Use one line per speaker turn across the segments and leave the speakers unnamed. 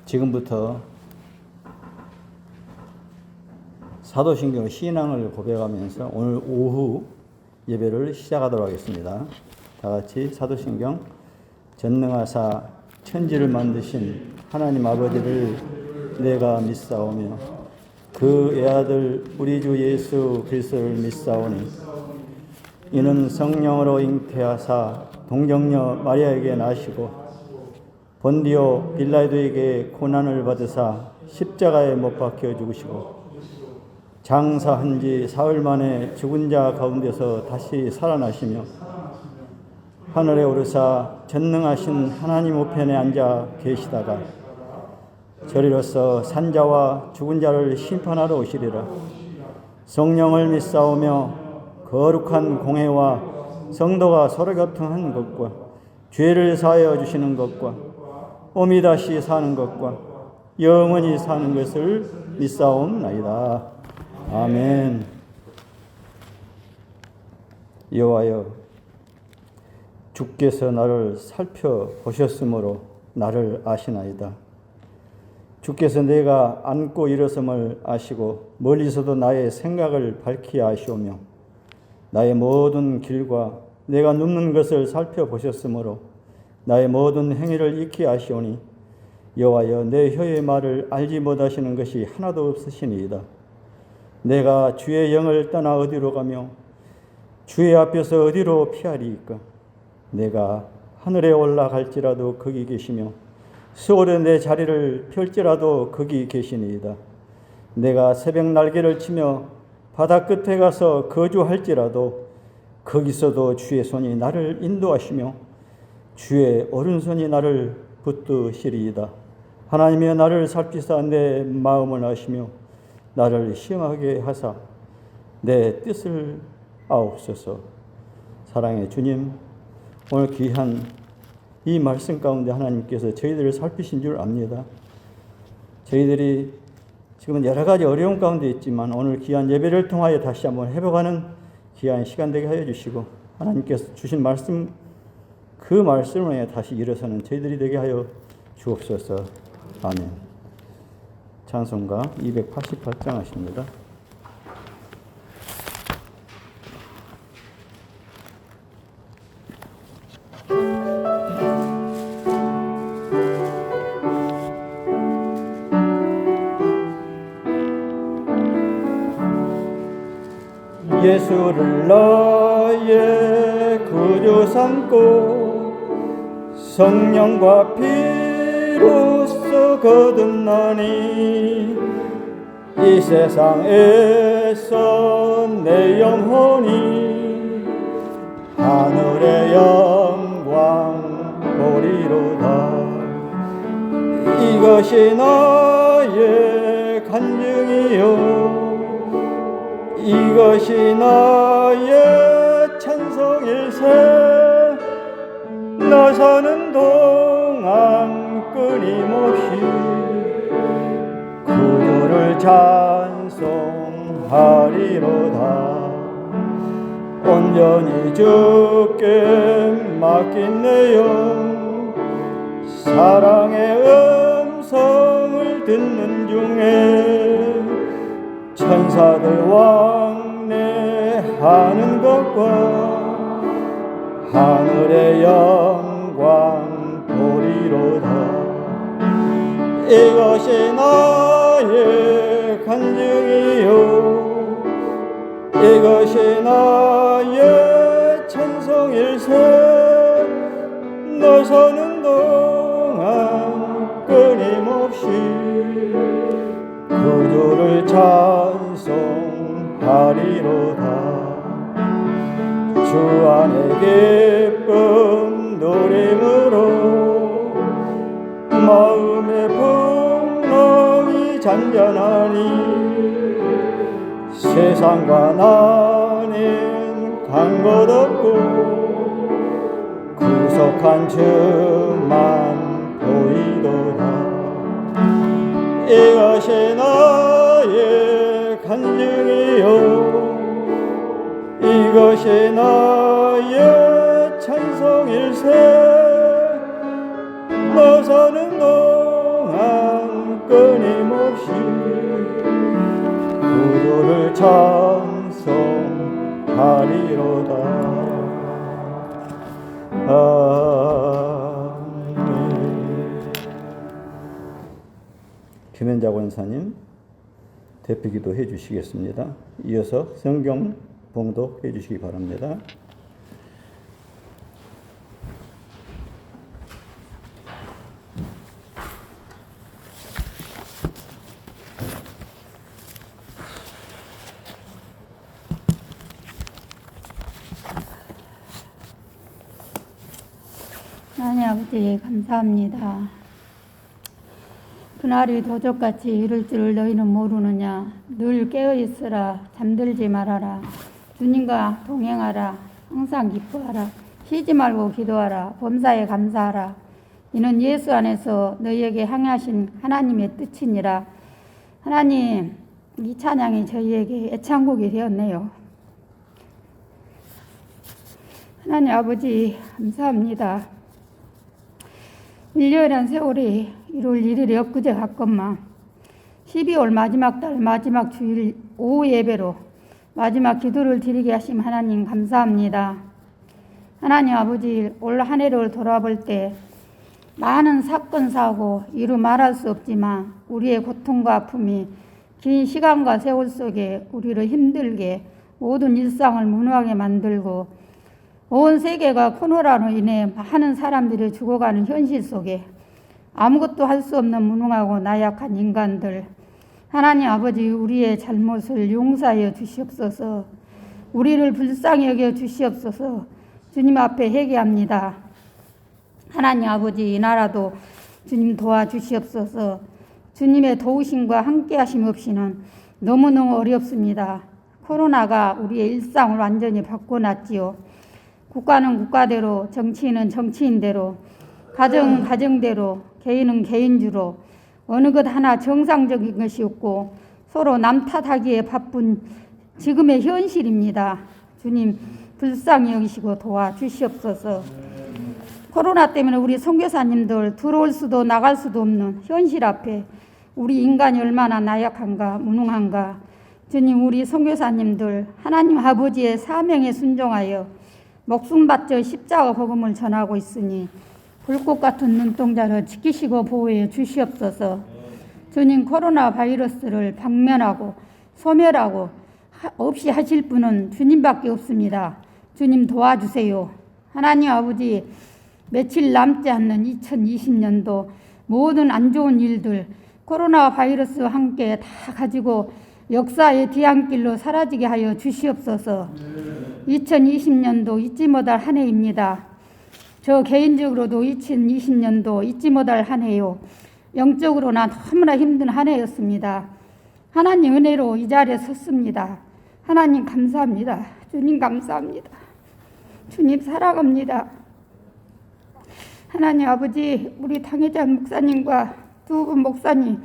지금부터 사도신경 신앙을 고백하면서 오늘 오후 예배를 시작하도록 하겠습니다. 다 같이 사도신경. 전능하사 천지를 만드신 하나님 아버지를 내가 믿사오며 그 애아들 우리 주 예수 그리스도를 믿사오니 이는 성령으로 잉태하사 동정녀 마리아에게 나시고 본디오 빌라도에게 고난을 받으사 십자가에 못 박혀 죽으시고 장사한 지 사흘 만에 죽은 자 가운데서 다시 살아나시며 하늘에 오르사 전능하신 하나님 우편에 앉아 계시다가 저리로서 산자와 죽은 자를 심판하러 오시리라. 성령을 믿사오며 거룩한 공회와 성도가 서로 교통한 것과 죄를 사하여 주시는 것과 오미 다시 사는 것과 영원히 사는 것을 믿사옵나이다. 아멘. 여호와여, 주께서 나를 살펴보셨으므로 나를 아시나이다. 주께서 내가 앉고 일어섬을 아시고 멀리서도 나의 생각을 밝히 아시오며 나의 모든 길과 내가 눕는 것을 살펴보셨으므로 나의 모든 행위를 익히 아시오니 여호와여, 내 혀의 말을 알지 못하시는 것이 하나도 없으시니이다. 내가 주의 영을 떠나 어디로 가며 주의 앞에서 어디로 피하리이까? 내가 하늘에 올라갈지라도 거기 계시며 수월에 내 자리를 펼지라도 거기 계시니이다. 내가 새벽 날개를 치며 바다 끝에 가서 거주할지라도 거기서도 주의 손이 나를 인도하시며 주의 오른손이 나를 붙드시리이다. 하나님이여, 나를 살피사 내 마음을 아시며 나를 시험하게 하사 내 뜻을 아옵소서. 사랑의 주님, 오늘 귀한 이 말씀 가운데 하나님께서 저희들을 살피신 줄 압니다. 저희들이 지금 여러 가지 어려움 가운데 있지만 오늘 귀한 예배를 통하여 다시 한번 회복하는 귀한 시간 되게 하여 주시고 하나님께서 주신 말씀, 그 말씀을 다시 일어서는 저희들이 되게 하여 주옵소서. 아멘. 찬송가 288장 하십니다. 예수를 나의 구주 삼고 성령과 피로써 거듭나니 이 세상에서 내 영혼이 하늘의 영광 보리로다. 이것이 나의 간증이요 이것이 나의 찬송일세. 나 사는 동안 끊임없이 그주를 찬송하리로다. 온전히 주께 맡긴 내 영, 사랑의 음성을 듣는 중에 천사들 왕래하는 것과 하늘의 영광 보리로다. 이것이 나의 간증이요 이것이 나의 찬송일세. 너 서는 동안 끊임없이 구주를 찬송하리로다. 주 안에 기쁜 노래으로 마음의 풍랑이 잔잔하니 세상과 나는 간 것 없고 구속한 주만 보이도다. 이것이 나의 간증이요 이것이 나의 찬송일세. 너 사는 동안 찬송하리로다. 아멘. 김현자 권사님 대표기도 해주시겠습니다. 이어서 성경 봉독해 주시기 바랍니다.
하나님 아버지 감사합니다. 그날이 도적같이 이를 줄을 너희는 모르느냐. 늘 깨어있으라. 잠들지 말아라. 주님과 동행하라. 항상 기뻐하라. 쉬지 말고 기도하라. 범사에 감사하라. 이는 예수 안에서 너희에게 향하신 하나님의 뜻이니라. 하나님, 이 찬양이 저희에게 애창곡이 되었네요. 하나님 아버지 감사합니다. 1년이란 세월이 1월 1일에 엊그제 갔건만 12월 마지막 달 마지막 주일 오후 예배로 마지막 기도를 드리게 하심 하나님 감사합니다. 하나님 아버지, 올 한 해를 돌아볼 때 많은 사건 사고 이루 말할 수 없지만 우리의 고통과 아픔이 긴 시간과 세월 속에 우리를 힘들게 모든 일상을 무능하게 만들고 온 세계가 코로나로 인해 많은 사람들이 죽어가는 현실 속에 아무것도 할 수 없는 무능하고 나약한 인간들, 하나님 아버지, 우리의 잘못을 용서하여 주시옵소서. 우리를 불쌍히 여겨 주시옵소서. 주님 앞에 회개합니다. 하나님 아버지, 이 나라도 주님 도와주시옵소서. 주님의 도우심과 함께하심 없이는 너무너무 어렵습니다. 코로나가 우리의 일상을 완전히 바꿔놨지요. 국가는 국가대로, 정치인은 정치인대로, 가정은 가정대로, 개인은 개인주로 어느 것 하나 정상적인 것이 없고 서로 남 탓하기에 바쁜 지금의 현실입니다. 주님 불쌍히 여기시고 도와주시옵소서. 코로나 때문에 우리 선교사님들 들어올 수도 나갈 수도 없는 현실 앞에 우리 인간이 얼마나 나약한가 무능한가. 주님, 우리 선교사님들 하나님 아버지의 사명에 순종하여 목숨 바쳐 십자가 복음을 전하고 있으니 불꽃 같은 눈동자를 지키시고 보호해 주시옵소서. 주님, 코로나 바이러스를 박멸하고 소멸하고 없이 하실 분은 주님밖에 없습니다. 주님 도와주세요. 하나님 아버지, 며칠 남지 않는 2020년도 모든 안 좋은 일들 코로나 바이러스와 함께 다 가지고 역사의 뒤안길로 사라지게 하여 주시옵소서. 2020년도 잊지 못할 한 해입니다. 저 개인적으로도 2020년도 잊지 못할 한 해요. 영적으로나 너무나 힘든 한 해였습니다. 하나님 은혜로 이 자리에 섰습니다. 하나님 감사합니다. 주님 감사합니다. 주님 사랑합니다. 하나님 아버지, 우리 당회장 목사님과 두 분 목사님,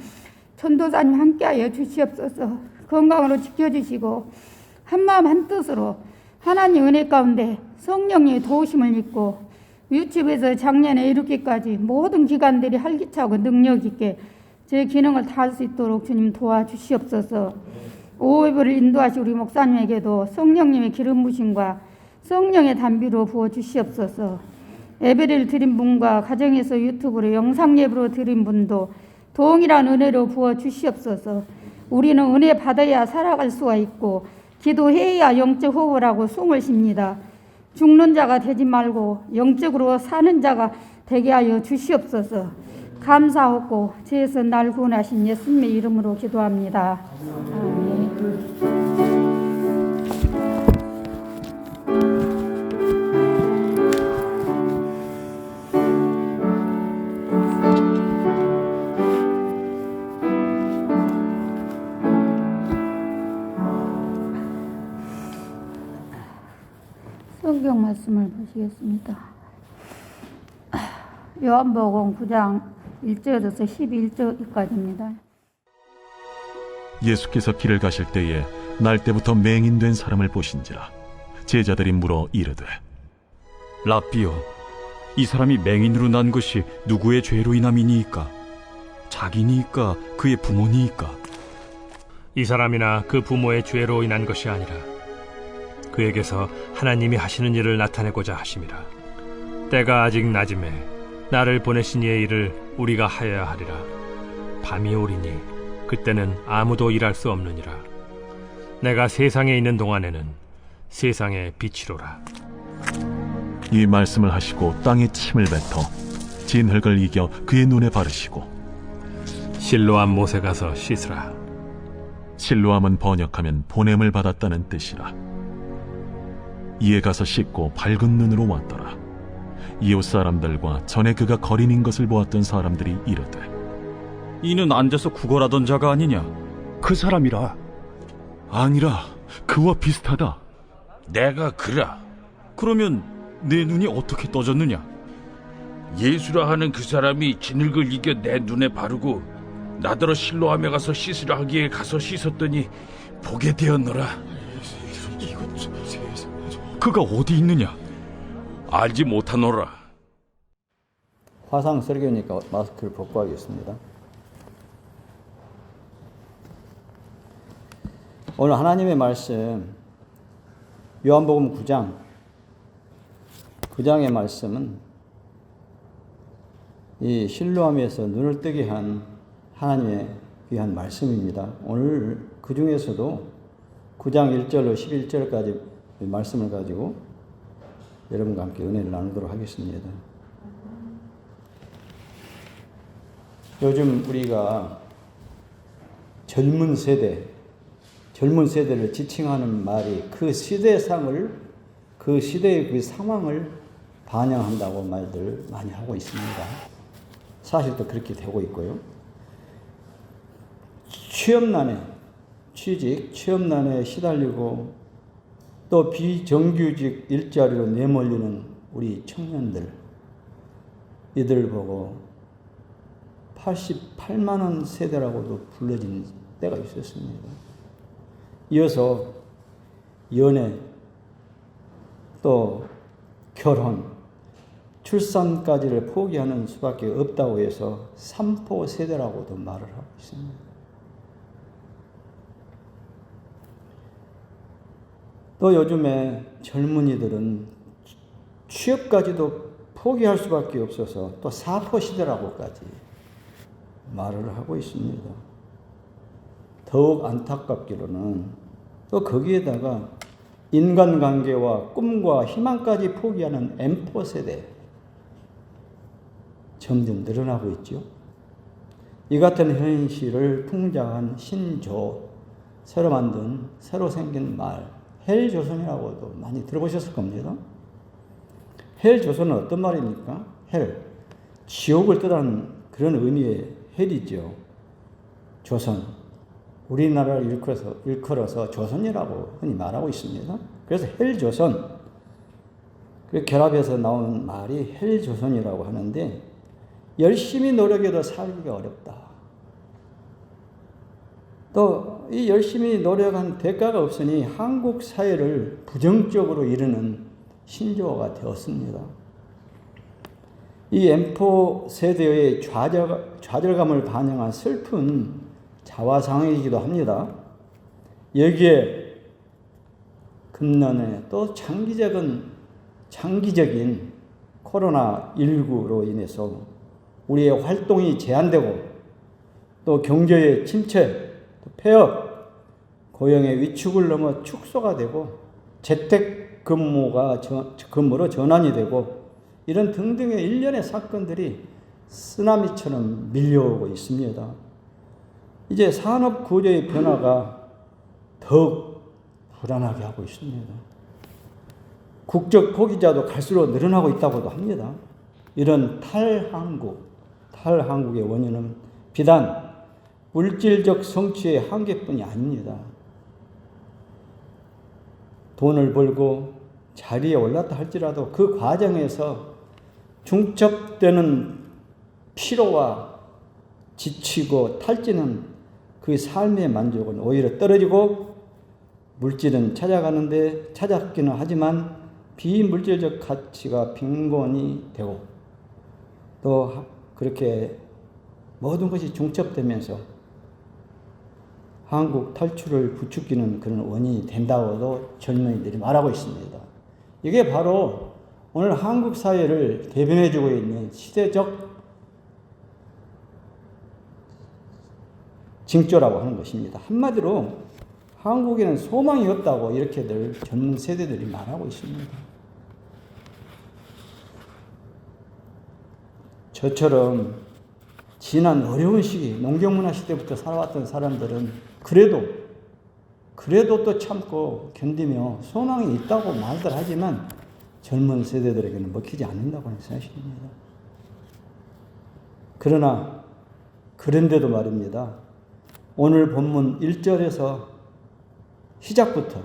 전도사님 함께하여 주시옵소서. 건강으로 지켜주시고 한마음 한뜻으로 하나님 은혜 가운데 성령의 도우심을 입고 유치부에서 작년에 이렇게까지 모든 기관들이 활기차고 능력 있게 제 기능을 다할 수 있도록 주님 도와주시옵소서. 오후예배를 인도하시 우리 목사님에게도 성령님의 기름 부심과 성령의 단비로 부어주시옵소서. 예배를 드린 분과 가정에서 유튜브로 영상 예배로 드린 분도 동일한 은혜로 부어주시옵소서. 우리는 은혜 받아야 살아갈 수가 있고 기도해야 영적 호흡하고 숨을 쉽니다. 죽는 자가 되지 말고 영적으로 사는 자가 되게 하여 주시옵소서. 감사하고 죄에서 날 구원하신 예수님의 이름으로 기도합니다. 아멘. 성경 말씀을 보시겠습니다. 요한복음 9장 1절에서 11절까지입니다.
예수께서 길을 가실 때에 날 때부터 맹인된 사람을 보신지라. 제자들이 물어 이르되,
랍비여, 이 사람이 맹인으로 난 것이 누구의 죄로 인함이니이까? 자기니이까 그의 부모니이까?
이 사람이나 그 부모의 죄로 인한 것이 아니라 그에게서 하나님이 하시는 일을 나타내고자 하심이라. 때가 아직 낮음에 나를 보내신 이의 일을 우리가 하여야 하리라. 밤이 오리니 그때는 아무도 일할 수 없느니라. 내가 세상에 있는 동안에는 세상의 빛이로라.
이 말씀을 하시고 땅에 침을 뱉어 진흙을 이겨 그의 눈에 바르시고
실로암 못에 가서 씻으라.
실로암은 번역하면 보냄을 받았다는 뜻이라. 이에 가서 씻고 밝은 눈으로 왔더라. 이웃 사람들과 전에 그가 거린인 것을 보았던 사람들이 이르되
이는 앉아서 구걸하던 자가 아니냐?
그 사람이라.
아니라 그와 비슷하다.
내가 그라.
그러면 내 눈이 어떻게 떠졌느냐?
예수라 하는 그 사람이 진흙을 이겨 내 눈에 바르고 나더러 실로암에 가서 씻으라 하기에 가서 씻었더니 보게 되었노라.
그가 어디 있느냐?
알지 못하노라.
화상 설교니까 마스크를 벗고 하겠습니다. 오늘 하나님의 말씀 요한복음 9장의 말씀은 이 실로암에서 눈을 뜨게 한 하나님의 귀한 말씀입니다. 오늘 그 중에서도 9장 1절로 11절까지 말씀을 가지고 여러분과 함께 은혜를 나누도록 하겠습니다. 요즘 우리가 젊은 세대를 지칭하는 말이 그 시대상을, 그 시대의 그 상황을 반영한다고 말들 많이 하고 있습니다. 사실 또 그렇게 되고 있고요. 취업난에 시달리고 또 비정규직 일자리로 내몰리는 우리 청년들, 이들을 보고 88만 원 세대라고도 불러진 때가 있었습니다. 이어서 연애, 또 결혼, 출산까지를 포기하는 수밖에 없다고 해서 삼포 세대라고도 말을 하고 있습니다. 또 요즘에 젊은이들은 취업까지도 포기할 수밖에 없어서 또 사포 시대라고까지 말을 하고 있습니다. 더욱 안타깝기로는 또 거기에다가 인간관계와 꿈과 희망까지 포기하는 M4 세대 점점 늘어나고 있죠. 이 같은 현실을 풍자한 신조, 새로 생긴 말, 헬조선이라고도 많이 들어보셨을 겁니다. 헬조선은 어떤 말입니까? 지옥을 뜻하는 그런 의미의 헬이죠. 조선, 우리나라를 일컬어서 조선이라고 흔히 말하고 있습니다. 그래서 헬조선, 그 결합해서 나온 말이 헬조선이라고 하는데, 열심히 노력해도 살기가 어렵다. 또 이 열심히 노력한 대가가 없으니 한국 사회를 부정적으로 이르는 신조어가 되었습니다. 이 M4 세대의 좌절감을 반영한 슬픈 자화상이기도 합니다. 여기에 금년에 또 장기적인 코로나19로 인해서 우리의 활동이 제한되고 또 경제의 침체, 또 폐업, 고용의 위축을 넘어 축소가 되고 재택근무로 전환이 되고 이런 등등의 일련의 사건들이 쓰나미처럼 밀려오고 있습니다. 이제 산업 구조의 변화가 더욱 불안하게 하고 있습니다. 국적 포기자도 갈수록 늘어나고 있다고도 합니다. 이런 탈한국의 원인은 비단 물질적 성취의 한계뿐이 아닙니다. 돈을 벌고 자리에 올랐다 할지라도 그 과정에서 중첩되는 피로와 지치고 탈지는 그 삶의 만족은 오히려 떨어지고 물질은 찾았기는 하지만 비물질적 가치가 빈곤이 되고 또 그렇게 모든 것이 중첩되면서 한국 탈출을 부추기는 그런 원인이 된다고도 젊은이들이 말하고 있습니다. 이게 바로 오늘 한국 사회를 대변해주고 있는 시대적 징조라고 하는 것입니다. 한마디로 한국에는 소망이 없다고 이렇게들 젊은 세대들이 말하고 있습니다. 저처럼 지난 어려운 시기, 농경문화 시대부터 살아왔던 사람들은 그래도 또 참고 견디며 소망이 있다고 말들 하지만 젊은 세대들에게는 먹히지 않는다고 하는 사실입니다. 그런데도 말입니다. 오늘 본문 1절에서 시작부터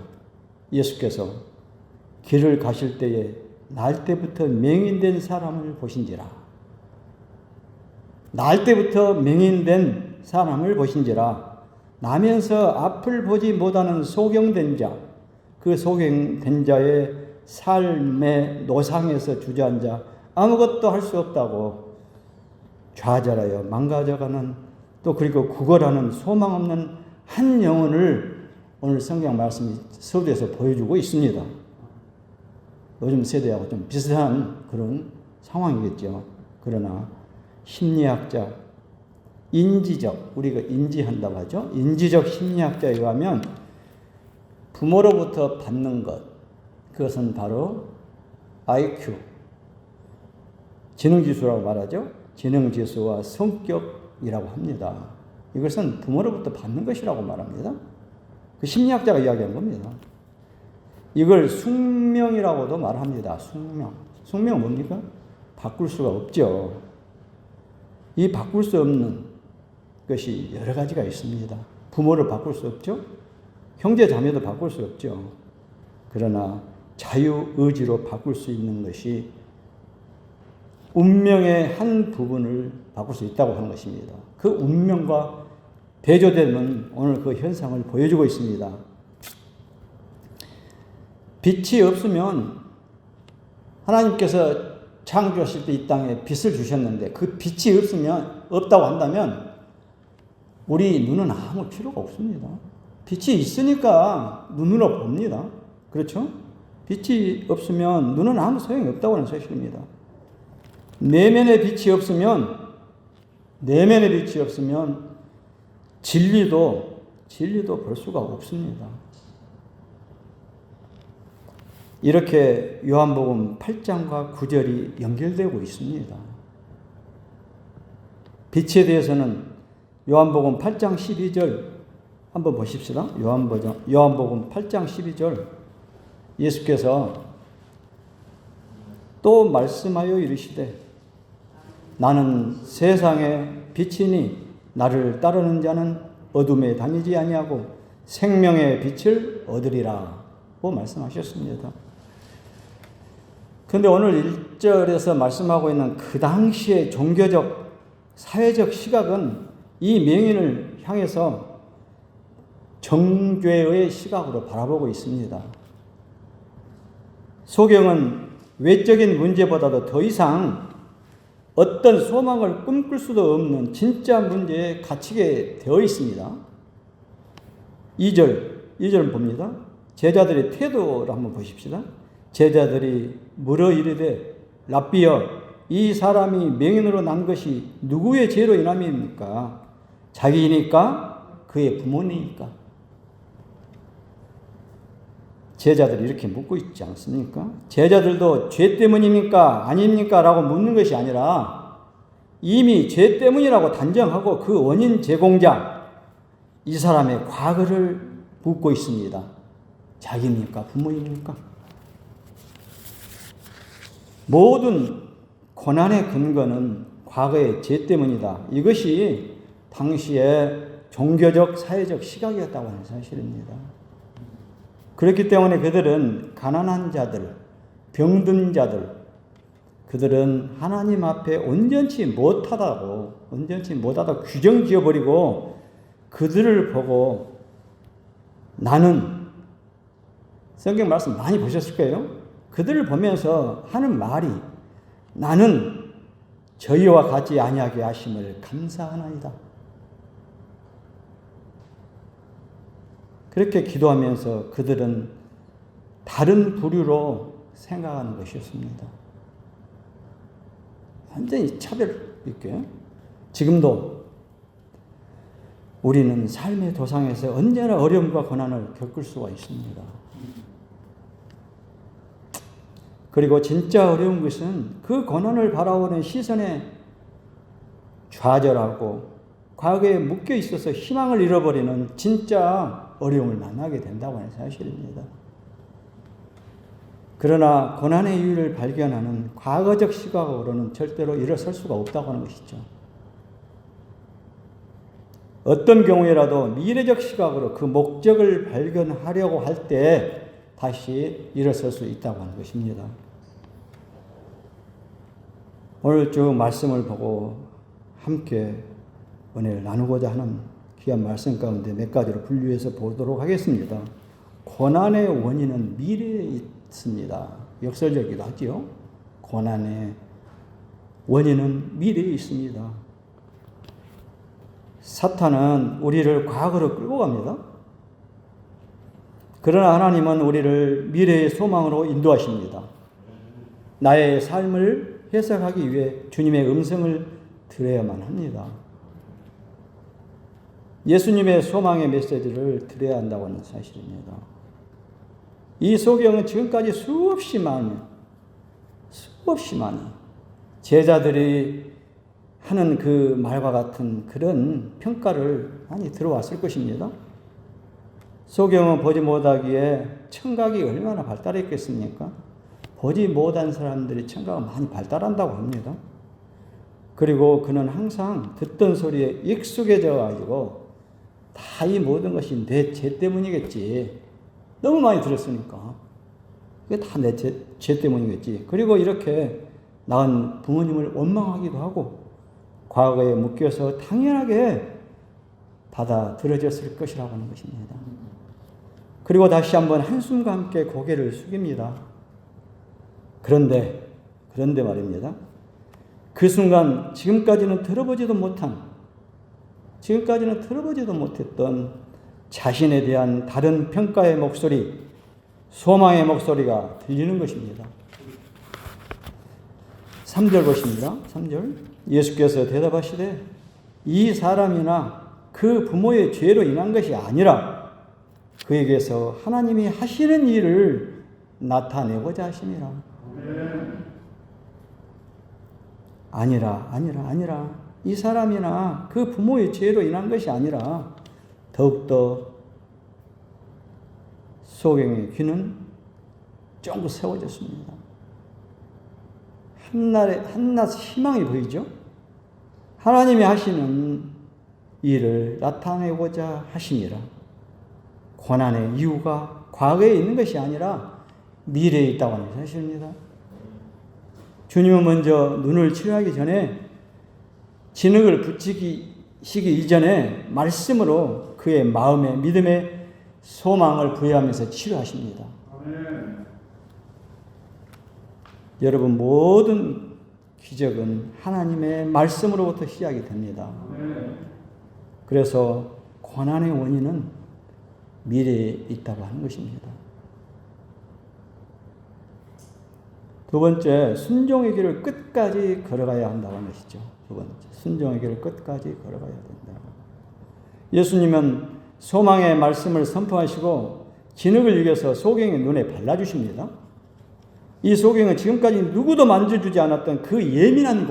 예수께서 길을 가실 때에 날 때부터 맹인된 사람을 보신지라. 날 때부터 맹인된 사람을 보신지라. 나면서 앞을 보지 못하는 소경된 자, 그 소경된 자의 삶의 노상에서 주저앉아 아무것도 할 수 없다고 좌절하여 망가져가는 또 그리고 구걸하는 소망 없는 한 영혼을 오늘 성경 말씀이 서두에서 보여주고 있습니다. 요즘 세대하고 좀 비슷한 그런 상황이겠죠. 그러나 심리학자, 인지적, 우리가 인지한다고 하죠. 인지적 심리학자에 의하면 부모로부터 받는 것, 그것은 바로 IQ, 지능지수라고 말하죠. 지능지수와 성격이라고 합니다. 이것은 부모로부터 받는 것이라고 말합니다. 그 심리학자가 이야기한 겁니다. 이걸 숙명이라고도 말합니다. 숙명. 숙명은 뭡니까? 바꿀 수가 없죠. 이 바꿀 수 없는 것이 여러 가지가 있습니다. 부모를 바꿀 수 없죠. 형제 자매도 바꿀 수 없죠. 그러나 자유의지로 바꿀 수 있는 것이 운명의 한 부분을 바꿀 수 있다고 하는 것입니다. 그 운명과 대조되는 오늘 그 현상을 보여주고 있습니다. 빛이 없으면 하나님께서 창조하실 때 이 땅에 빛을 주셨는데 그 빛이 없다고 한다면 우리 눈은 아무 필요가 없습니다. 빛이 있으니까 눈으로 봅니다. 그렇죠? 빛이 없으면 눈은 아무 소용이 없다고 하는 사실입니다. 내면의 빛이 없으면 진리도 볼 수가 없습니다. 이렇게 요한복음 8장과 9절이 연결되고 있습니다. 빛에 대해서는 요한복음 8장 12절 한번 보십시다. 요한복음 8장 12절 예수께서 또 말씀하여 이르시되 나는 세상의 빛이니 나를 따르는 자는 어둠에 다니지 아니하고 생명의 빛을 얻으리라고 말씀하셨습니다. 그런데 오늘 1절에서 말씀하고 있는 그 당시의 종교적, 사회적 시각은 이 맹인을 향해서 정죄의 시각으로 바라보고 있습니다. 소경은 외적인 문제보다도 더 이상 어떤 소망을 꿈꿀 수도 없는 진짜 문제에 갇히게 되어 있습니다. 2절은 봅니다. 제자들의 태도를 한번 보십시다. 제자들이 물어 이르되 랍비여 이 사람이 맹인으로 난 것이 누구의 죄로 인함입니까? 자기니까? 그의 부모니까? 제자들이 이렇게 묻고 있지 않습니까? 제자들도 죄 때문입니까? 아닙니까? 라고 묻는 것이 아니라 이미 죄 때문이라고 단정하고 그 원인 제공자 이 사람의 과거를 묻고 있습니다. 자기입니까? 부모입니까? 모든 고난의 근거는 과거의 죄 때문이다. 이것이 당시의 종교적, 사회적 시각이었다고 하는 사실입니다. 그렇기 때문에 그들은 가난한 자들, 병든 자들, 그들은 하나님 앞에 온전치 못하다고 규정 지어버리고 그들을 보고 나는, 성경 말씀 많이 보셨을 거예요. 그들을 보면서 하는 말이 나는 저희와 같이 아니하게 하심을 감사하나이다. 그렇게 기도하면서 그들은 다른 부류로 생각하는 것이었습니다. 완전히 차별 있게. 지금도 우리는 삶의 도상에서 언제나 어려움과 고난을 겪을 수가 있습니다. 그리고 진짜 어려운 것은 그 고난을 바라보는 시선에 좌절하고 과거에 묶여 있어서 희망을 잃어버리는 진짜 어려움을 만나게 된다고 하는 사실입니다. 그러나 고난의 이유를 발견하는 과거적 시각으로는 절대로 일어설 수가 없다고 하는 것이죠. 어떤 경우에라도 미래적 시각으로 그 목적을 발견하려고 할 때 다시 일어설 수 있다고 하는 것입니다. 오늘 쭉 말씀을 보고 함께 은혜를 나누고자 하는 귀한 말씀 가운데 몇 가지로 분류해서 보도록 하겠습니다. 고난의 원인은 미래에 있습니다. 역설적이기도 하지요. 고난의 원인은 미래에 있습니다. 사탄은 우리를 과거로 끌고 갑니다. 그러나 하나님은 우리를 미래의 소망으로 인도하십니다. 나의 삶을 해석하기 위해 주님의 음성을 들어야만 합니다. 예수님의 소망의 메시지를 들어야 한다고 하는 사실입니다. 이 소경은 지금까지 수없이 많은 제자들이 하는 그 말과 같은 그런 평가를 많이 들어왔을 것입니다. 소경은 보지 못하기에 청각이 얼마나 발달했겠습니까? 보지 못한 사람들이 청각은 많이 발달한다고 합니다. 그리고 그는 항상 듣던 소리에 익숙해져 가지고 다 이 모든 것이 내 죄 때문이겠지. 너무 많이 들었으니까. 그게 다 내 죄 때문이겠지. 그리고 이렇게 낳은 부모님을 원망하기도 하고 과거에 묶여서 당연하게 받아들여졌을 것이라고 하는 것입니다. 그리고 다시 한번 한숨과 함께 고개를 숙입니다. 그런데 말입니다. 그 순간 지금까지는 들어보지도 못했던 자신에 대한 다른 평가의 목소리, 소망의 목소리가 들리는 것입니다. 3절 보십니다. 3절. 예수께서 대답하시되 이 사람이나 그 부모의 죄로 인한 것이 아니라 그에게서 하나님이 하시는 일을 나타내고자 하심이라. 아니라. 이 사람이나 그 부모의 죄로 인한 것이 아니라 더욱더 소경의 귀는 쫑긋 세워졌습니다. 한낱 희망이 보이죠? 하나님이 하시는 일을 나타내고자 하심이라. 고난의 이유가 과거에 있는 것이 아니라 미래에 있다고 하는 사실입니다. 주님은 먼저 눈을 치료하기 전에 진흙을 붙이시기 이전에 말씀으로 그의 마음에 믿음의 소망을 부여하면서 치료하십니다. 아멘. 여러분 모든 기적은 하나님의 말씀으로부터 시작이 됩니다. 아멘. 그래서 고난의 원인은 미래에 있다고 하는 것입니다. 두 번째, 순종의 길을 끝까지 걸어가야 한다고 하는 것이죠. 두 번째, 순종의 길을 끝까지 걸어가야 된다. 예수님은 소망의 말씀을 선포하시고 진흙을 이겨서 소경의 눈에 발라주십니다. 이 소경은 지금까지 누구도 만져주지 않았던 그 예민한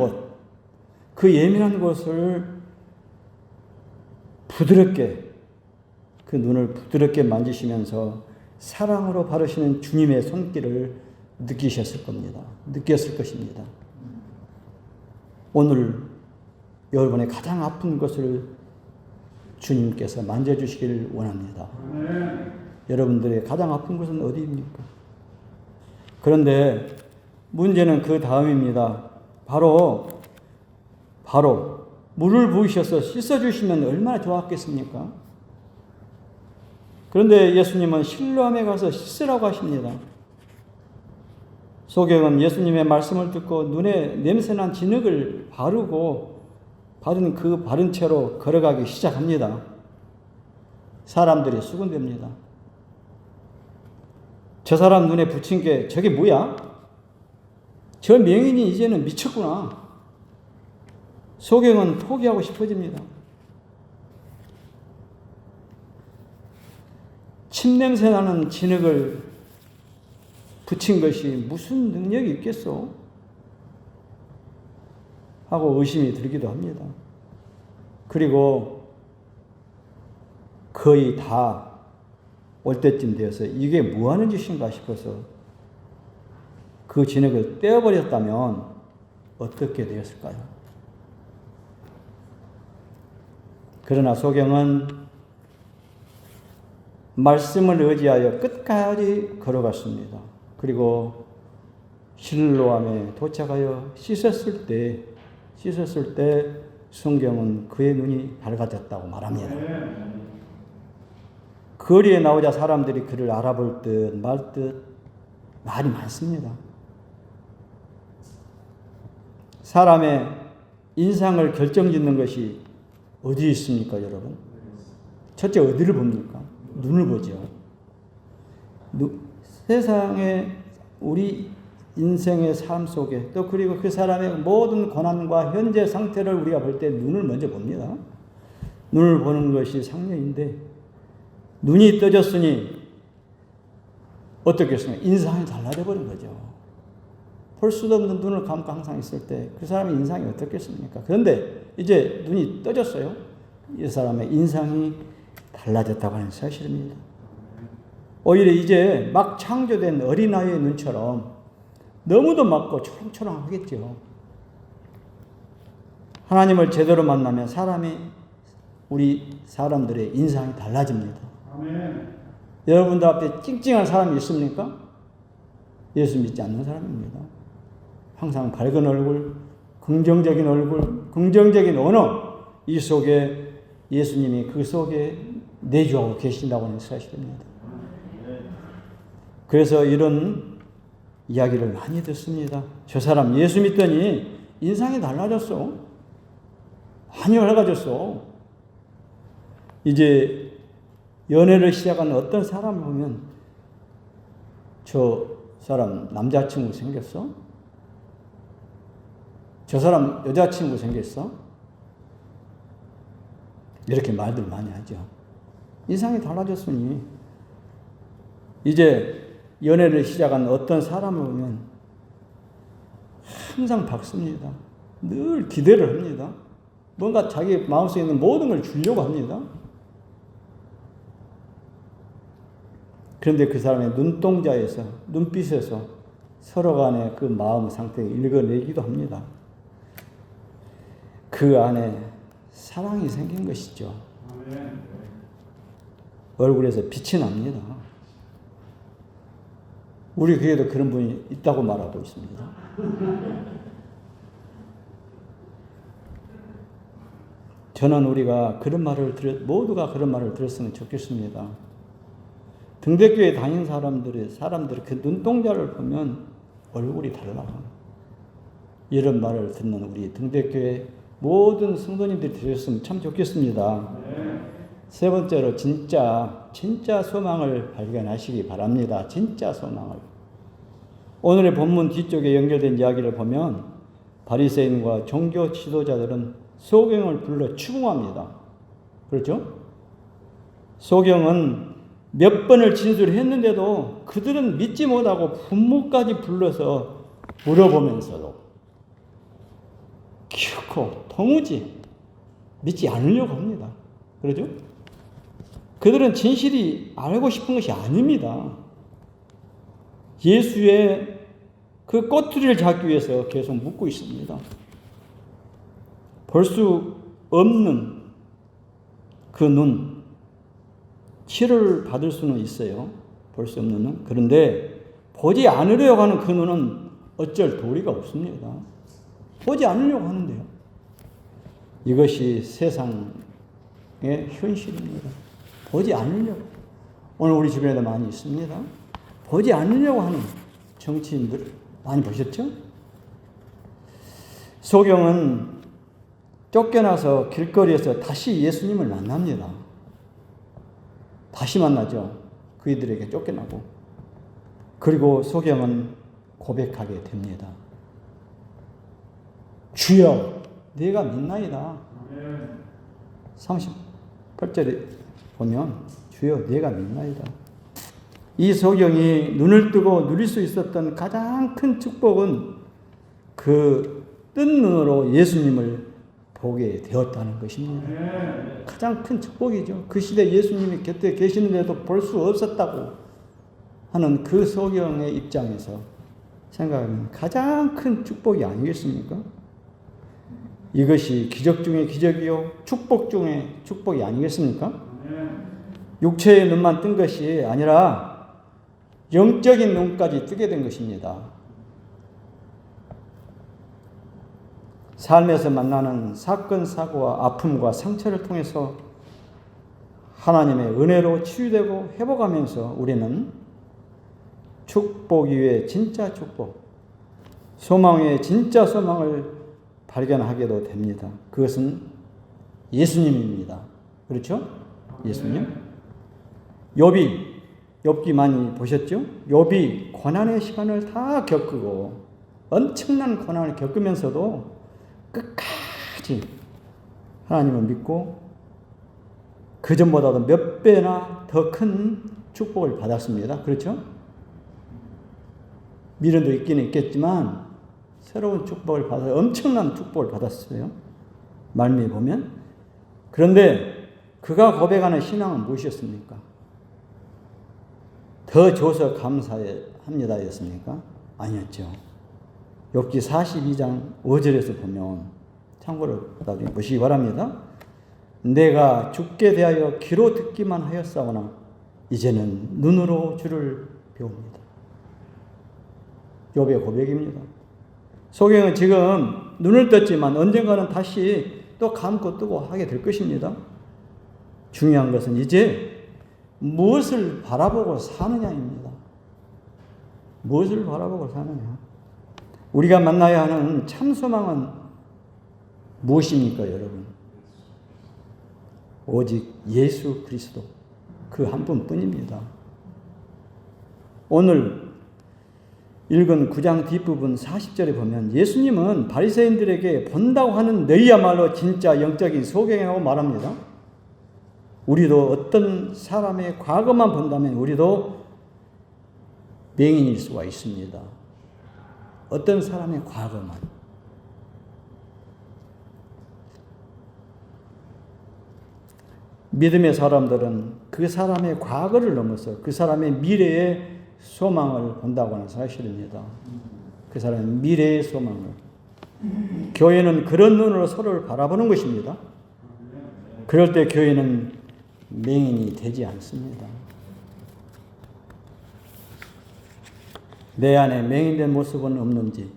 곳을 부드럽게, 그 눈을 부드럽게 만지시면서 사랑으로 바르시는 주님의 손길을 느꼈을 것입니다. 오늘 여러분의 가장 아픈 것을 주님께서 만져주시기를 원합니다. 여러분들의 가장 아픈 것은 어디입니까? 그런데 문제는 그 다음입니다. 바로 물을 부으셔서 씻어주시면 얼마나 좋았겠습니까? 그런데 예수님은 실로암에 가서 씻으라고 하십니다. 소경은 예수님의 말씀을 듣고 눈에 냄새난 진흙을 바른 채로 걸어가기 시작합니다. 사람들이 수군됩니다. 저 사람 눈에 붙인 게 저게 뭐야? 저 명인이 이제는 미쳤구나. 소경은 포기하고 싶어집니다. 침냄새 나는 진흙을 붙인 것이 무슨 능력이 있겠소? 하고 의심이 들기도 합니다. 그리고 거의 다 올 때쯤 되어서 이게 뭐 하는 짓인가 싶어서 그 진흙을 떼어버렸다면 어떻게 되었을까요? 그러나 소경은 말씀을 의지하여 끝까지 걸어갔습니다. 그리고 실로암에 도착하여 씻었을 때 성경은 그의 눈이 밝아졌다고 말합니다. 거리에 나오자 사람들이 그를 알아볼 듯 말 듯 말이 많습니다. 사람의 인상을 결정짓는 것이 어디 있습니까, 여러분? 첫째 어디를 봅니까? 눈을 보죠. 세상에 우리 인생의 삶 속에 또 그리고 그 사람의 모든 고난과 현재 상태를 우리가 볼 때 눈을 먼저 봅니다. 눈을 보는 것이 상례인데 눈이 떠졌으니 어떻겠습니까? 인상이 달라져 버린 거죠. 볼 수도 없는 눈을 감고 항상 있을 때 그 사람의 인상이 어떻겠습니까? 그런데 이제 눈이 떠졌어요. 이 사람의 인상이 달라졌다고 하는 사실입니다. 오히려 이제 막 창조된 어린아이의 눈처럼 너무도 맑고 초롱초롱하겠죠. 하나님을 제대로 만나면 우리 사람들의 인상이 달라집니다. 아멘. 여러분들 앞에 찡찡한 사람이 있습니까? 예수 믿지 않는 사람입니다. 항상 밝은 얼굴, 긍정적인 얼굴, 긍정적인 언어, 이 속에 예수님이 그 속에 내주하고 계신다고 하는 사실입니다. 그래서 이런 이야기를 많이 듣습니다. 저 사람 예수 믿더니 인상이 달라졌어. 많이 밝아졌어. 이제 연애를 시작한 어떤 사람을 보면 저 사람 남자친구 생겼어? 저 사람 여자친구 생겼어? 이렇게 말들 많이 하죠. 인상이 달라졌으니 이제 연애를 시작한 어떤 사람을 보면 항상 밝습니다. 늘 기대를 합니다. 뭔가 자기 마음속에 있는 모든 걸 주려고 합니다. 그런데 그 사람의 눈동자에서, 눈빛에서 서로 간의 그 마음 상태를 읽어내기도 합니다. 그 안에 사랑이 생긴 것이죠. 얼굴에서 빛이 납니다. 우리 교회도 그런 분이 있다고 말하고 있습니다. 저는 우리가 모두가 그런 말을 들었으면 좋겠습니다. 등대교회 다니는 사람들의 그 눈동자를 보면 얼굴이 달라. 이런 말을 듣는 우리 등대교회 모든 성도님들이 되셨으면 참 좋겠습니다. 세 번째로 진짜 소망을 발견하시기 바랍니다. 진짜 소망을. 오늘의 본문 뒤쪽에 연결된 이야기를 보면 바리새인과 종교 지도자들은 소경을 불러 추궁합니다. 그렇죠? 소경은 몇 번을 진술했는데도 그들은 믿지 못하고 부모까지 불러서 물어보면서도 결코 도무지 믿지 않으려고 합니다. 그렇죠? 그들은 진실이 알고 싶은 것이 아닙니다. 예수의 그 꼬투리를 잡기 위해서 계속 묻고 있습니다. 볼 수 없는 그 눈, 치료를 받을 수는 있어요. 볼 수 없는 눈. 그런데 보지 않으려고 하는 그 눈은 어쩔 도리가 없습니다. 보지 않으려고 하는데요. 이것이 세상의 현실입니다. 보지 않으려고. 오늘 우리 주변에도 많이 있습니다. 보지 않으려고 하는 정치인들 많이 보셨죠? 소경은 쫓겨나서 길거리에서 다시 예수님을 만납니다. 다시 만나죠. 그이들에게 쫓겨나고. 그리고 소경은 고백하게 됩니다. 주여, 내가 믿나이다. 38절에 보면 주여, 내가 믿나이다. 이 소경이 눈을 뜨고 누릴 수 있었던 가장 큰 축복은 그 뜬 눈으로 예수님을 보게 되었다는 것입니다. 가장 큰 축복이죠. 그 시대 예수님이 곁에 계시는데도 볼 수 없었다고 하는 그 소경의 입장에서 생각하면 가장 큰 축복이 아니겠습니까? 이것이 기적 중에 기적이요 축복 중에 축복이 아니겠습니까? 육체의 눈만 뜬 것이 아니라 영적인 눈까지 뜨게 된 것입니다. 삶에서 만나는 사건, 사고와 아픔과 상처를 통해서 하나님의 은혜로 치유되고 회복하면서 우리는 축복 위에 진짜 축복, 소망 위에 진짜 소망을 발견하게도 됩니다. 그것은 예수님입니다. 그렇죠? 예수님. 욥기 많이 보셨죠? 욥이 고난의 시간을 다 겪고 엄청난 고난을 겪으면서도 끝까지 하나님을 믿고 그 전보다도 몇 배나 더 큰 축복을 받았습니다. 그렇죠? 미련도 있기는 있겠지만 새로운 축복을 받아서 엄청난 축복을 받았어요. 말미에 보면. 그런데 그가 고백하는 신앙은 무엇이었습니까? 더 줘서 감사합니다 였습니까? 아니었죠. 욥기 42장 5절에서 보면 참고로 나중에 보시기 바랍니다. 내가 주께 대하여 귀로 듣기만 하였사오나 이제는 눈으로 주를 배웁니다. 욥의 고백입니다. 소경은 지금 눈을 떴지만 언젠가는 다시 또 감고 뜨고 하게 될 것입니다. 중요한 것은 이제 무엇을 바라보고 사느냐입니다. 무엇을 바라보고 사느냐. 우리가 만나야 하는 참 소망은 무엇입니까, 여러분? 오직 예수 그리스도 그 한 분뿐입니다. 오늘 읽은 9장 뒷부분 40절에 보면 예수님은 바리새인들에게 본다고 하는 너희야말로 진짜 영적인 소경이라고 말합니다. 우리도 어떤 사람의 과거만 본다면 우리도 맹인일 수가 있습니다. 어떤 사람의 과거만. 믿음의 사람들은 그 사람의 과거를 넘어서 그 사람의 미래의 소망을 본다고 하는 사실입니다. 그 사람의 미래의 소망을. 교회는 그런 눈으로 서로를 바라보는 것입니다. 그럴 때 교회는 맹인이 되지 않습니다. 내 안에 맹인된 모습은 없는지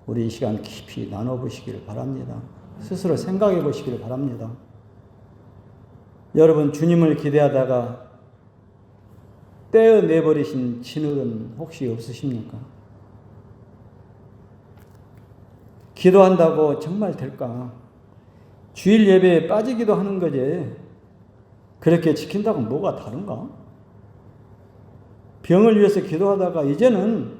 우리 이 시간 깊이 나눠보시기를 바랍니다. 스스로 생각해 보시기를 바랍니다. 여러분, 주님을 기대하다가 떼어내버리신 진흙은 혹시 없으십니까? 기도한다고 정말 될까? 주일 예배에 빠지기도 하는 거지. 그렇게 지킨다고 뭐가 다른가? 병을 위해서 기도하다가 이제는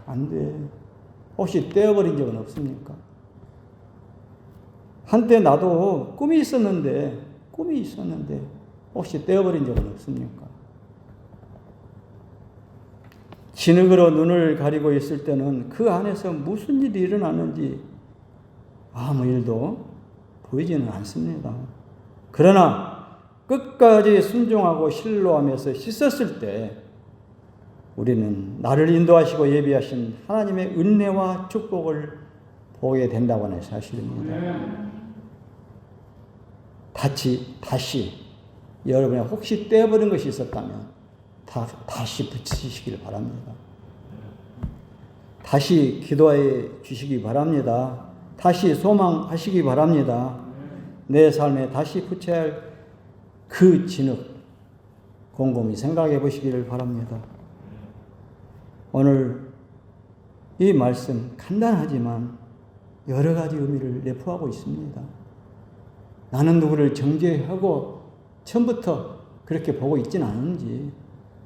안 돼. 혹시 떼어버린 적은 없습니까? 한때 나도 꿈이 있었는데 혹시 떼어버린 적은 없습니까? 진흙으로 눈을 가리고 있을 때는 그 안에서 무슨 일이 일어나는지 아무 일도 보이지는 않습니다. 그러나 끝까지 순종하고 신뢰하면서 씻었을 때 우리는 나를 인도하시고 예비하신 하나님의 은혜와 축복을 보게 된다고 하는 사실입니다. 다시 여러분이 혹시 떼어버린 것이 있었다면 다시 붙이시길 바랍니다. 다시 기도해 주시기 바랍니다. 다시 소망하시기 바랍니다. 내 삶에 다시 붙여야 할 그 진흙 곰곰이 생각해 보시기를 바랍니다. 오늘 이 말씀 간단하지만 여러 가지 의미를 내포하고 있습니다. 나는 누구를 정죄하고 처음부터 그렇게 보고 있지는 않은지,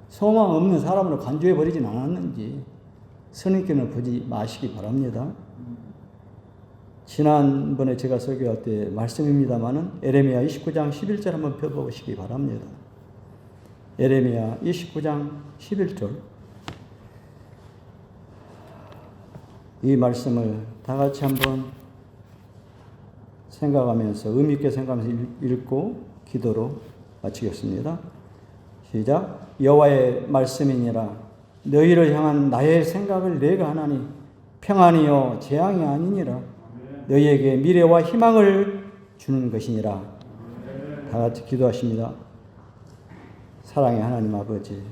소망 없는 사람으로 간주해 버리진 않았는지 선입견을 보지 마시기 바랍니다. 지난번에 제가 설교할 때 말씀입니다마는 에레미야 29장 11절 한번 펴보시기 바랍니다. 에레미야 29장 11절. 이 말씀을 다 같이 한번 생각하면서 의미 있게 생각하면서 읽고 기도로 마치겠습니다. 시작. 여호와의 말씀이니라. 너희를 향한 나의 생각을 내가 하나니 평안이요 재앙이 아니니라. 너희에게 미래와 희망을 주는 것이니라. 다 같이 기도하십니다. 사랑의 하나님 아버지,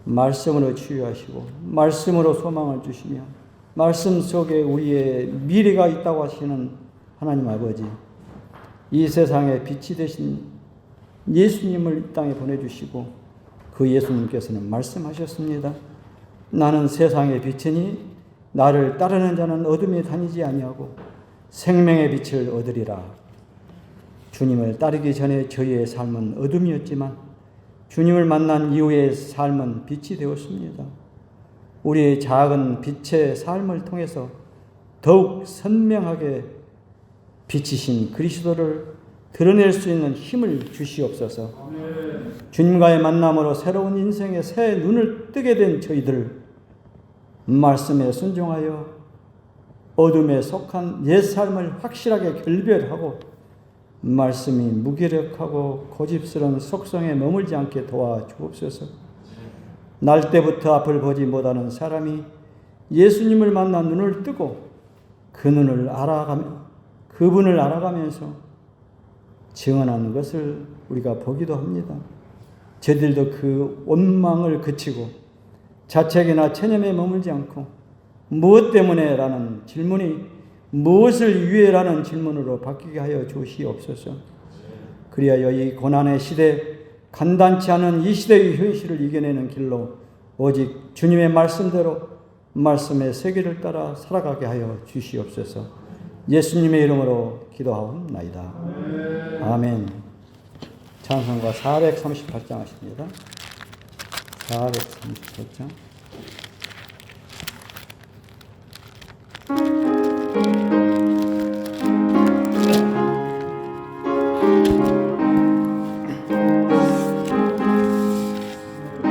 말씀으로 치유하시고 말씀으로 소망을 주시며 말씀 속에 우리의 미래가 있다고 하시는 하나님 아버지, 이 세상에 빛이 되신 예수님을 이 땅에 보내주시고 그 예수님께서는 말씀하셨습니다. 나는 세상의 빛이니 나를 따르는 자는 어둠에 다니지 아니하고 생명의 빛을 얻으리라. 주님을 따르기 전에 저희의 삶은 어둠이었지만 주님을 만난 이후의 삶은 빛이 되었습니다. 우리의 작은 빛의 삶을 통해서 더욱 선명하게 빛이신 그리스도를 드러낼 수 있는 힘을 주시옵소서. 주님과의 만남으로 새로운 인생의 새 눈을 뜨게 된 저희들, 말씀에 순종하여 어둠에 속한 옛 삶을 확실하게 결별하고 말씀이 무기력하고 고집스러운 속성에 머물지 않게 도와주옵소서. 날 때부터 앞을 보지 못하는 사람이 예수님을 만나 눈을 뜨고 그 눈을 그분을 알아가면서 증언하는 것을 우리가 보기도 합니다. 저들도 그 원망을 그치고 자책이나 체념에 머물지 않고 무엇 때문에? 라는 질문이 무엇을 위해? 라는 질문으로 바뀌게 하여 주시옵소서. 그리하여 이 고난의 시대, 간단치 않은 이 시대의 현실을 이겨내는 길로 오직 주님의 말씀대로 말씀의 세계를 따라 살아가게 하여 주시옵소서. 예수님의 이름으로 기도하옵나이다. 아멘. 찬송가 438장 하십니다. 438장.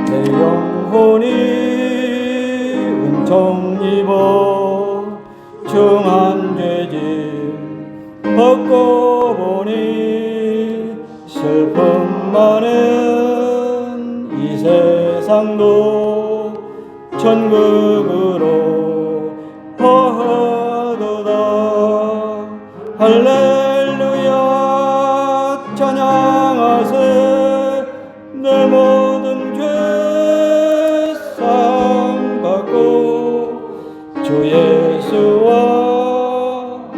내 영혼이 은총 입어 중한 죄짐 벗고 보니 슬픔 많은 이 세상도 천국으로 허하도다. 할렐루야 찬양하세. 내 모든 죄 상 받고 주 예수와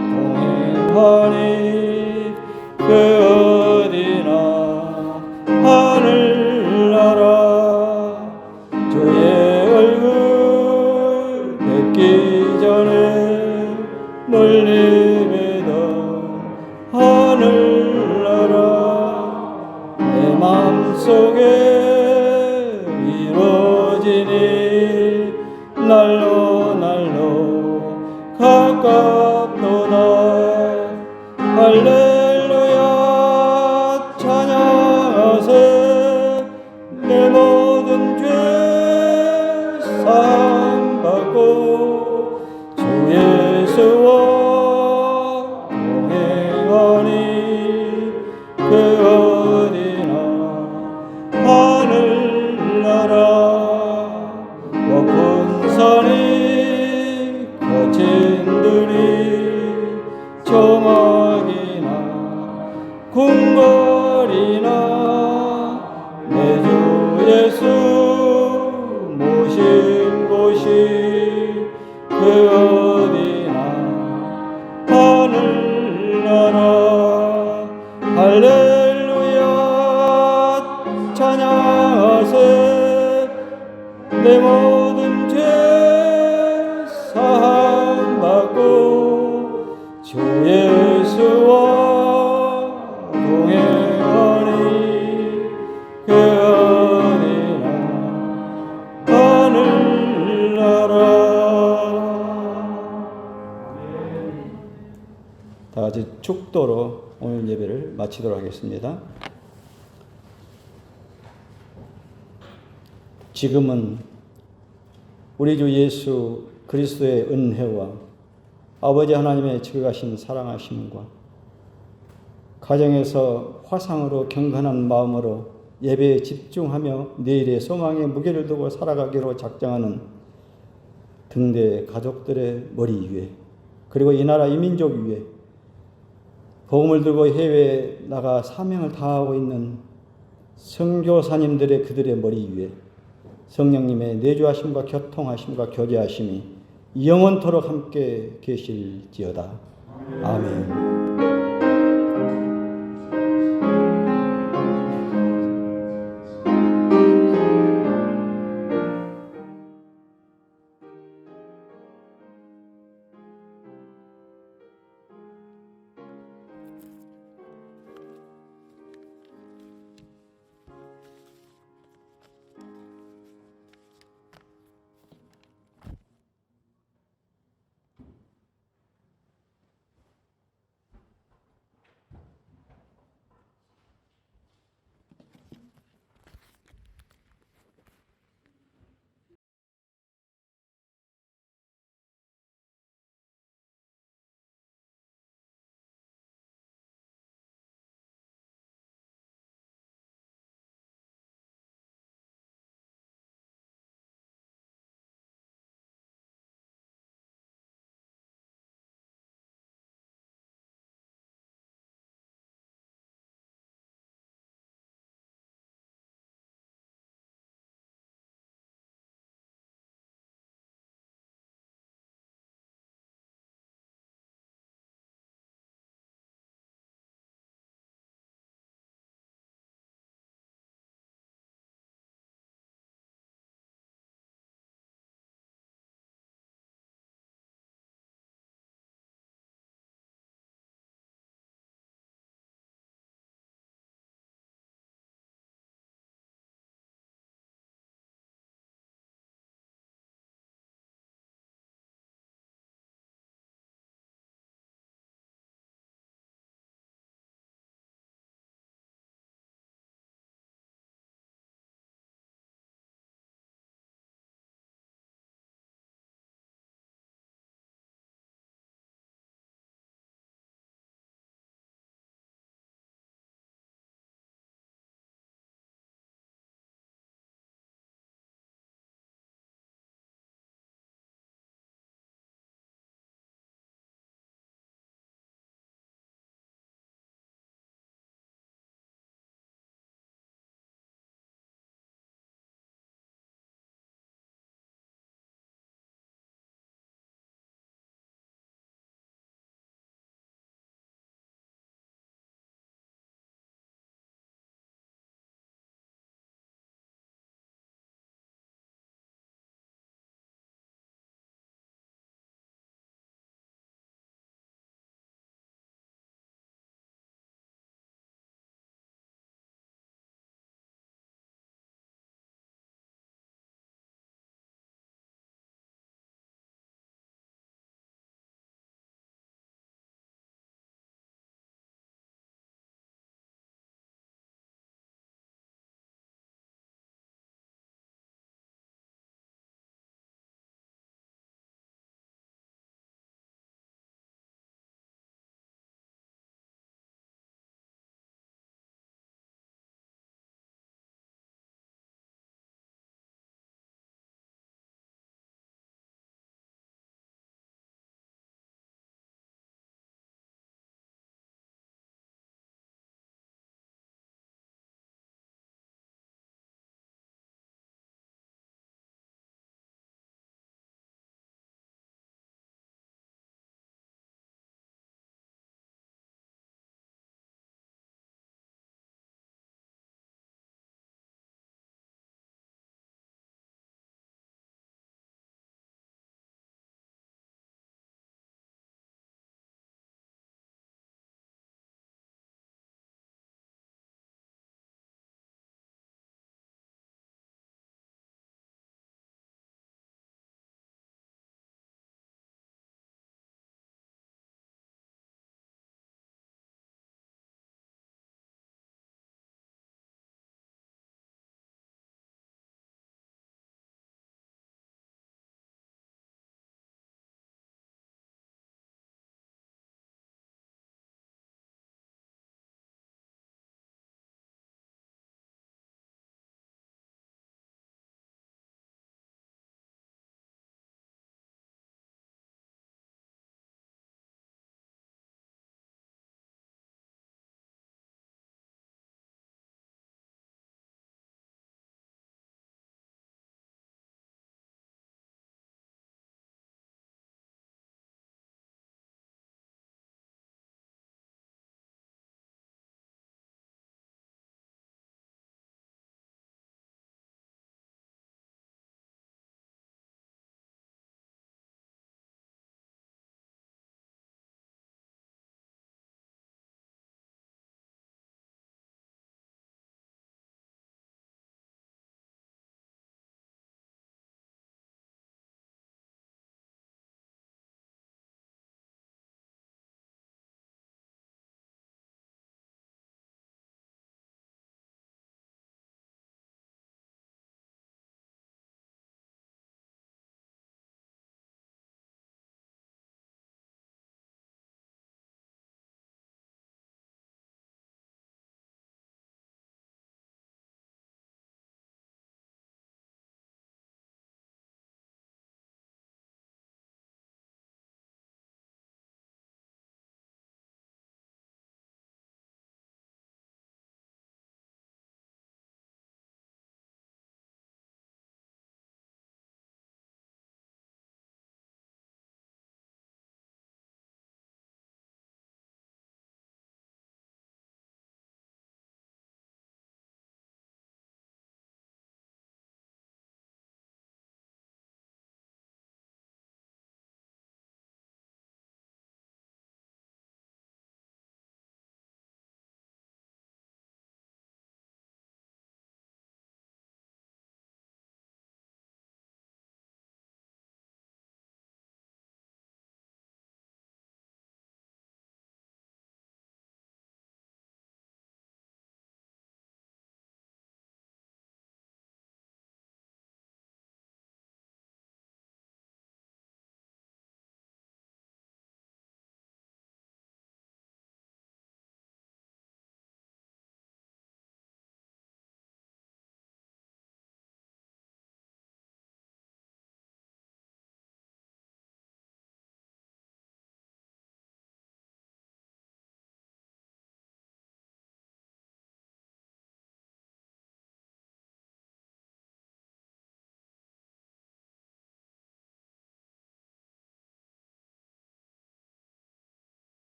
동행하니 그 어디나 하늘나라. 주의 얼굴 뵙기 전에 멀리 뵈던 하늘나라. 내 맘속에 이루어지니 날로 날로 가깝도다. 할렐루야 찬양하세. 내 모든 죄 사함 받고 주 예수와 동행하니 그 어디나 하늘나라. 높은 산이 거친 들이 조막이나 궁궐이나 내 주 예수 모신 곳이 그 어디나 하늘나라. 할렐루야 찬양하세. 내 모든 죄 사함 받고 주 예수와 동행하니 다 같이 축도로 오늘 예배를 마치도록 하겠습니다. 지금은 우리 주 예수 그리스도의 은혜와 아버지 하나님의 지극하신 사랑하심과 가정에서 화상으로 경건한 마음으로 예배에 집중하며 내일의 소망에 무게를 두고 살아가기로 작정하는 등대 가족들의 머리 위에, 그리고 이 나라 이 민족 위에 복음을 들고 해외에 나가 사명을 다하고 있는 선교사님들의 그들의 머리 위에 성령님의 내주하심과 교통하심과 교제하심이 영원토록 함께 계실지어다. 아멘.